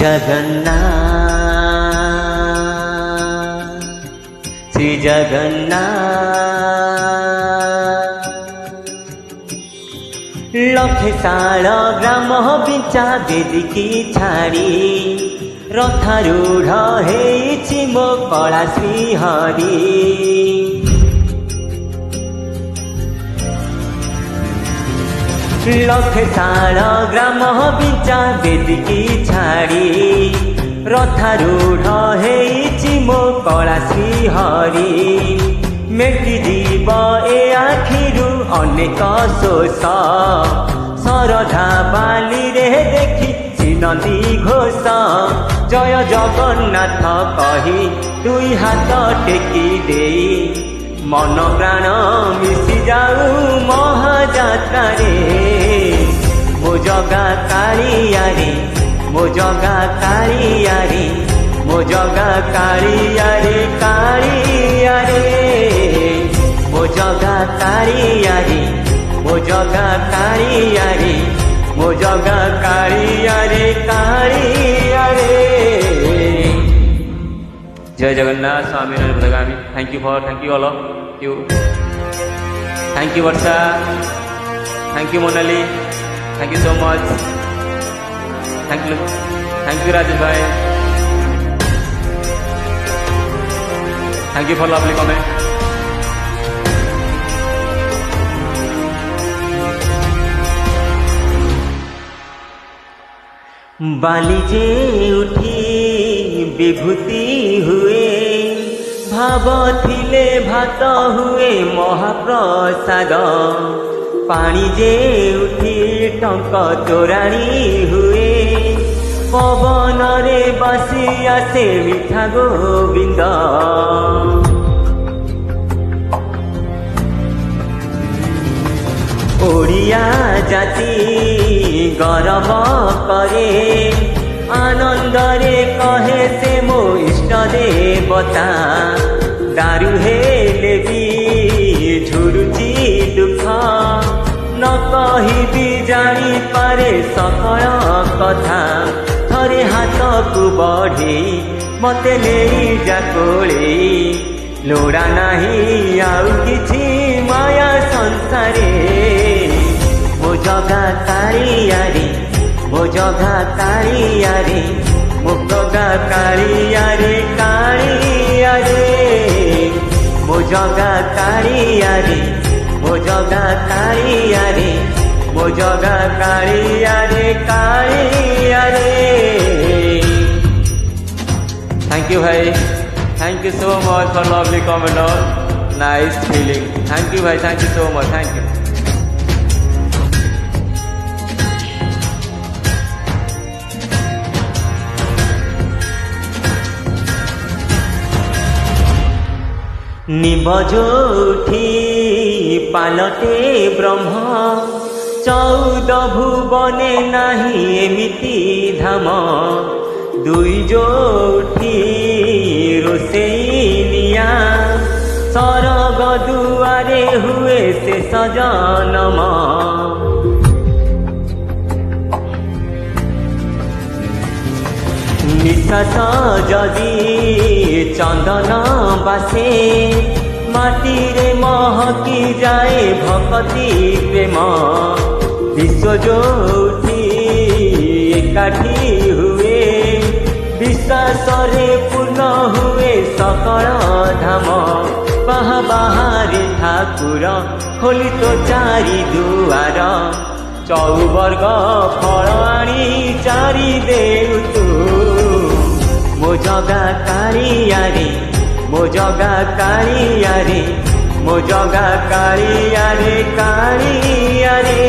जगन्नाथ श्री जगन्नाथ लखे साल ग्राम बिंचा बेदिकी छाड़ी रथारूढ़ हेछि मो कला श्रीहरि लखे साल ग्राम बिंचा बेदिकी छाड़ी रथारूढ़ हेछि मो कला श्रीहरि मेटी जीव ए आखिरु अनेक शोष सरधा बाली रे देखी चिनती घोष जय जगन्नाथ कही दुई हाथ टेकी देई मन प्राण मिशि जाऊ महाजात्रा रे मो जगा कालिया रे मो जगा कालिया रे मो जगा कालिया रे कालिया रे मो जगा कालिया रे मो जगा कालिया रे मो जगा कालिया रे कालिया रे। जय जगन्नाथ स्वामी नरपतगामी। Thank you all of you. Thank you Varsha, thank you Monali, thank you so much, thank you Rajesh भाई, thank you for lovely comment. बाली जे उठी विभूति हुए भाव थिले भात हुए महाप्रसाद पानी जे उठी टंक तोराणी हुए पवन रे बसी आसे मिठा गोविंद ओडिया जाति गौरव करे आनंद रे कहे से मो इष्ट देवता दारु हेले भी झुरुची दुख न कही भी जानी पारे सकल कथा थरे हाथ को बढ़े मते नहीं जा कोले लोड़ा नहीं आउ किछि माया संसारे मो जगा कालिया रे मो जगा कालिया रे मो जगा कालिया रे कालिया रे मो जगा कालिया रे मो जगा कालिया रे मो जगा कालिया रे कालिया रे। थैंक यू भाई, thank you so much for lovely comment और नाइस फीलिंग। थैंक यू भाई, thank you so much, thank you. निबज उठी पालटे ब्रह्म 14 भुवने नाही एमिति धाम दुई जो उठी रोसेई निया सरग दुआरे हुए से सजनम निश्वास जदि चंदन बासे माटी रे महकी जाए भक्ति प्रेम विश्व जोठी एकाठी हुए विश्वास रे पूर्ण हुए सकल धाम बाहा बाहारे ठाकुर खोली तो चारि दुआर चौवर्ग फल आनी चारि देउ तू मो जगा कालिया रे मो जगा कालिया रे मो जगा कालिया रे कालिया रे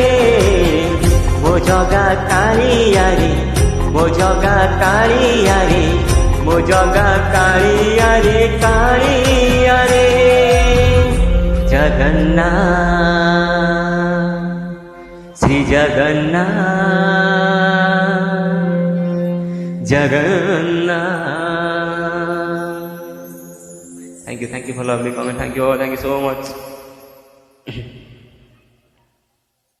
मो जगा कालिया रे मो जगा कालिया रे मो जगा कालिया रे कालिया रे। Jagannath Shri Jagannath Jagannath. Thank you for lovely comment. Thank you all. Thank you so much.